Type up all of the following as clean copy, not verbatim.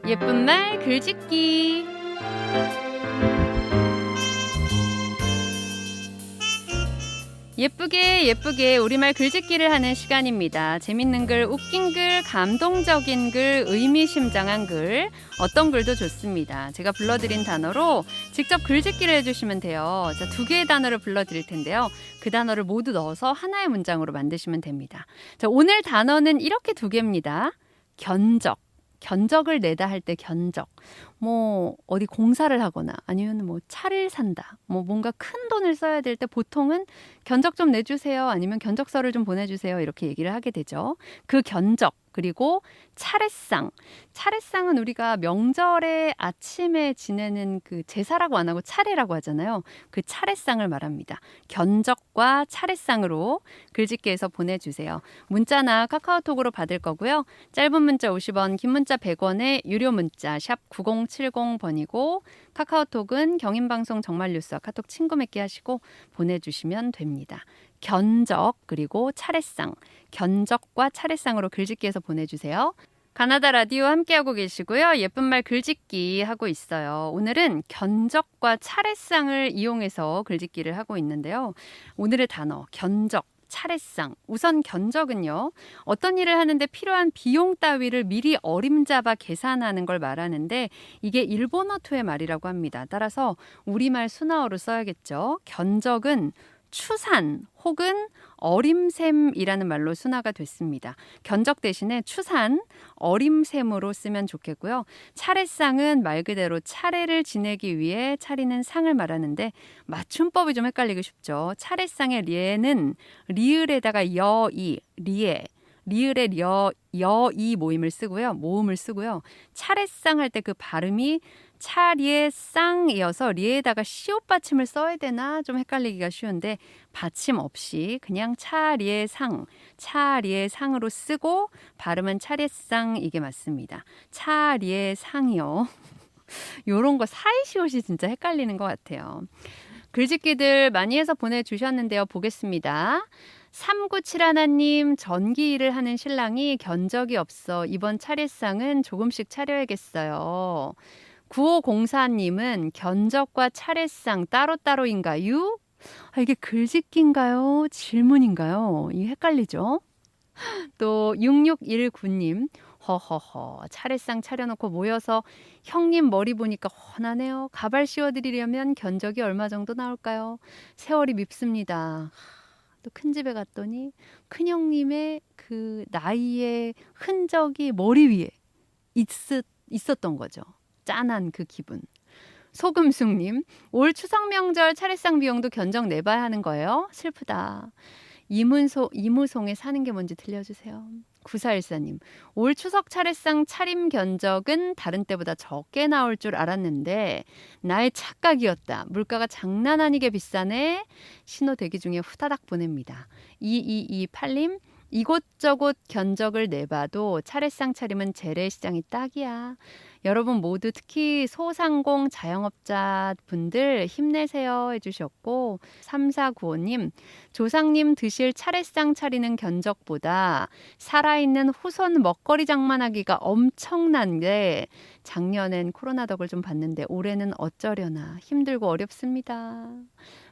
예쁜 말 글짓기. 예쁘게 우리말 글짓기를 하는 시간입니다. 재밌는 글, 웃긴 글, 감동적인 글, 의미심장한 글, 어떤 글도 좋습니다. 제가 불러드린 단어로 직접 글짓기를 해주시면 돼요. 자, 2개의 단어를 불러드릴 텐데요. 그 단어를 모두 넣어서 하나의 문장으로 만드시면 됩니다. 자, 오늘 단어는 이렇게 2개입니다. 견적. 견적을 내다 할 때 견적. 어디 공사를 하거나 아니면 차를 산다. 뭔가 큰 돈을 써야 될 때 보통은 견적 좀 내주세요. 아니면 견적서를 좀 보내주세요. 이렇게 얘기를 하게 되죠. 그 견적. 그리고 차례상. 차례상은 우리가 명절에 아침에 지내는 그 제사라고 안 하고 차례라고 하잖아요. 그 차례상을 말합니다. 견적과 차례상으로 글짓기해서 보내주세요. 문자나 카카오톡으로 받을 거고요. 짧은 문자 50원, 긴 문자 100원에 유료 문자 샵 9070번이고 카카오톡은 경인방송 정말뉴스와 카톡 친구 맺기 하시고 보내주시면 됩니다. 견적 그리고 차례상, 견적과 차례상으로 글짓기해서 보내주세요. 가나다 라디오 함께하고 계시고요. 예쁜 말 글짓기 하고 있어요. 오늘은 견적과 차례상을 이용해서 글짓기를 하고 있는데요. 오늘의 단어 견적, 차례상. 우선 견적은요. 어떤 일을 하는데 필요한 비용 따위를 미리 어림잡아 계산하는 걸 말하는데 이게 일본어투의 말이라고 합니다. 따라서 우리말 순화어로 써야겠죠. 견적은 추산 혹은 어림셈이라는 말로 순화가 됐습니다. 견적 대신에 추산, 어림셈으로 쓰면 좋겠고요. 차례상은 말 그대로 차례를 지내기 위해 차리는 상을 말하는데 맞춤법이 좀 헷갈리기 쉽죠. 차례상의 리에는 리을에다가 여이, 리에, 리을에 여이 모음을 쓰고요. 차례상 할 때 그 발음이 차리에 쌍이어서 리에다가 시옷 받침을 써야 되나 좀 헷갈리기가 쉬운데 받침 없이 그냥 차리에 상으로 쓰고 발음은 차례상 이게 맞습니다. 차리에 상이요. 요런 거 사이시옷이 진짜 헷갈리는 것 같아요. 글짓기들 많이 해서 보내주셨는데요. 보겠습니다. 3971님, 전기 일을 하는 신랑이 견적이 없어 이번 차례상은 조금씩 차려야겠어요. 9504님은 견적과 차례상 따로따로인가요? 이게 글짓기인가요? 질문인가요? 이게 헷갈리죠? 또 6619님, 허허허 차례상 차려놓고 모여서 형님 머리 보니까 훤하네요. 가발 씌워드리려면 견적이 얼마 정도 나올까요? 세월이 밉습니다. 또 큰 집에 갔더니 큰형님의 그 나이의 흔적이 머리 위에 있었던 거죠. 짠한 그 기분. 소금숙님, 올 추석 명절 차례상 비용도 견적 내봐야 하는 거예요? 슬프다. 이무송에 사는 게 뭔지 들려주세요. 9414님, 올 추석 차례상 차림 견적은 다른 때보다 적게 나올 줄 알았는데 나의 착각이었다. 물가가 장난 아니게 비싸네. 신호 대기 중에 후다닥 보냅니다. 2228님, 이곳저곳 견적을 내봐도 차례상 차림은 재래시장이 딱이야. 여러분 모두 특히 소상공 자영업자분들 힘내세요 해주셨고 3495님 조상님 드실 차례상 차리는 견적보다 살아있는 후손 먹거리 장만하기가 엄청난데 작년엔 코로나 덕을 좀 봤는데 올해는 어쩌려나 힘들고 어렵습니다.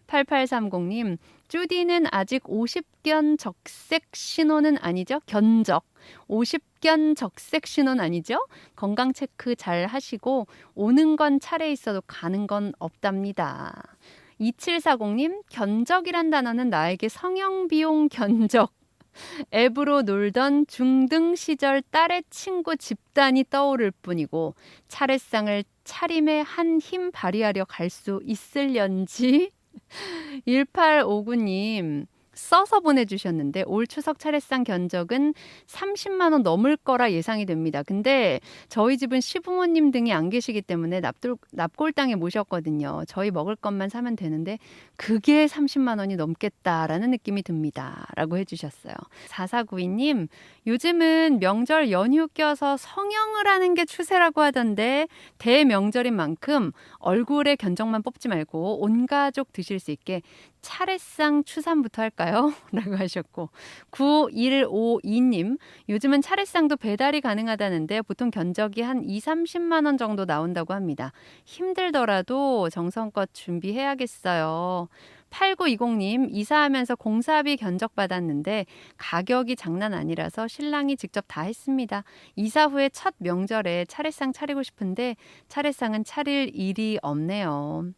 8830님 쭈디는 아직 50견 적색 신호는 아니죠? 견적 50견 적색 신호는 아니죠? 건강 체크 잘 하시고 오는 건 차례 있어도 가는 건 없답니다. 2740님 견적이란 단어는 나에게 성형비용 견적 앱으로 놀던 중등 시절 딸의 친구 집단이 떠오를 뿐이고 차례상을 차림에 한 힘 발휘하려 갈 수 있을련지 1859님 써서 보내주셨는데 올 추석 차례상 견적은 30만 원 넘을 거라 예상이 됩니다. 근데 저희 집은 시부모님 등이 안 계시기 때문에 납골당에 모셨거든요. 저희 먹을 것만 사면 되는데 그게 30만 원이 넘겠다라는 느낌이 듭니다. 라고 해주셨어요. 4492님 요즘은 명절 연휴 껴서 성형을 하는 게 추세라고 하던데 대명절인 만큼 얼굴에 견적만 뽑지 말고 온 가족 드실 수 있게 차례상 추삼부터 할까요? 라고 하셨고 9152님 요즘은 차례상도 배달이 가능하다는데 보통 견적이 한 2, 30만 원 정도 나온다고 합니다. 힘들더라도 정성껏 준비해야겠어요. 8920님 이사하면서 공사비 견적 받았는데 가격이 장난 아니라서 신랑이 직접 다 했습니다. 이사 후에 첫 명절에 차례상 차리고 싶은데 차례상은 차릴 일이 없네요.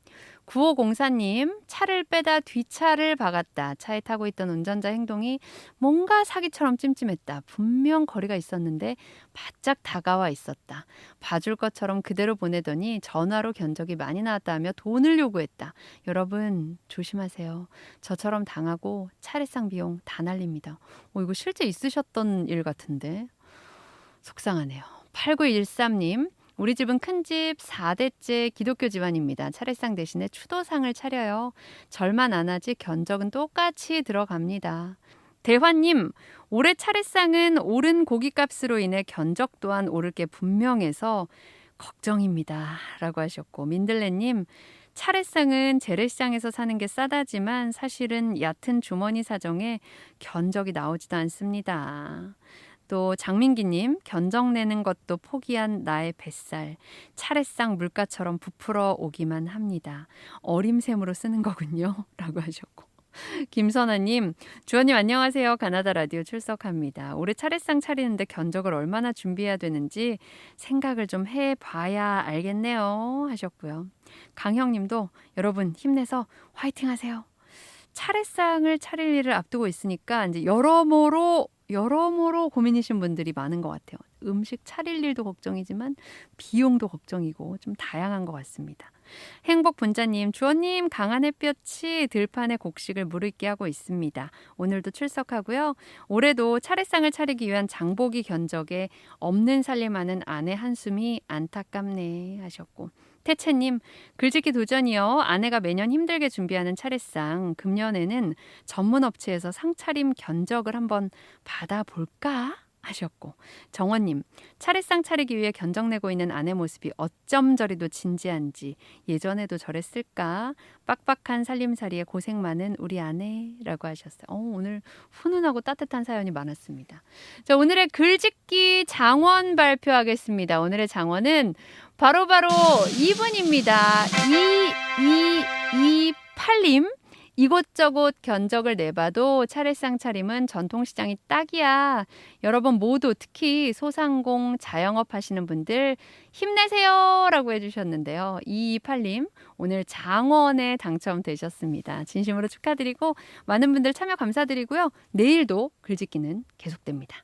9504님 차를 빼다 뒷차를 박았다. 차에 타고 있던 운전자 행동이 뭔가 사기처럼 찜찜했다. 분명 거리가 있었는데 바짝 다가와 있었다. 봐줄 것처럼 그대로 보내더니 전화로 견적이 많이 나왔다며 돈을 요구했다. 여러분 조심하세요. 저처럼 당하고 차례상 비용 다 날립니다. 이거 실제 있으셨던 일 같은데 속상하네요. 8913님 우리 집은 큰 집 4대째 기독교 집안입니다. 차례상 대신에 추도상을 차려요. 절만 안 하지 견적은 똑같이 들어갑니다. 대화님, 올해 차례상은 오른 고기값으로 인해 견적 또한 오를 게 분명해서 걱정입니다. 라고 하셨고 민들레님, 차례상은 재래시장에서 사는 게 싸다지만 사실은 얕은 주머니 사정에 견적이 나오지도 않습니다. 또 장민기님 견적 내는 것도 포기한 나의 뱃살 차례상 물가처럼 부풀어 오기만 합니다. 어림샘으로 쓰는 거군요 라고 하셨고 김선아님 주원님 안녕하세요. 가나다 라디오 출석합니다. 올해 차례상 차리는데 견적을 얼마나 준비해야 되는지 생각을 좀 해봐야 알겠네요 하셨고요. 강형님도 여러분 힘내서 화이팅 하세요. 차례상을 차릴 일을 앞두고 있으니까 이제 여러모로 고민이신 분들이 많은 것 같아요. 음식 차릴 일도 걱정이지만 비용도 걱정이고 좀 다양한 것 같습니다. 행복분자님, 주원님 강한 햇볕이 들판의 곡식을 무르익게 하고 있습니다. 오늘도 출석하고요. 올해도 차례상을 차리기 위한 장보기 견적에 없는 살림하는 아내 한숨이 안타깝네 하셨고 태채님, 글짓기 도전이요. 아내가 매년 힘들게 준비하는 차례상. 금년에는 전문 업체에서 상차림 견적을 한번 받아볼까? 하셨고 정원님, 차례상 차리기 위해 견적 내고 있는 아내 모습이 어쩜 저리도 진지한지 예전에도 저랬을까? 빡빡한 살림살이에 고생 많은 우리 아내라고 하셨어요. 오늘 훈훈하고 따뜻한 사연이 많았습니다. 자, 오늘의 글짓기 장원 발표하겠습니다. 오늘의 장원은 바로 이분입니다. 2228님. 이곳저곳 견적을 내봐도 차례상 차림은 전통시장이 딱이야. 여러분 모두 특히 소상공 자영업 하시는 분들 힘내세요 라고 해주셨는데요. 2228님 오늘 장원에 당첨되셨습니다. 진심으로 축하드리고 많은 분들 참여 감사드리고요. 내일도 글짓기는 계속됩니다.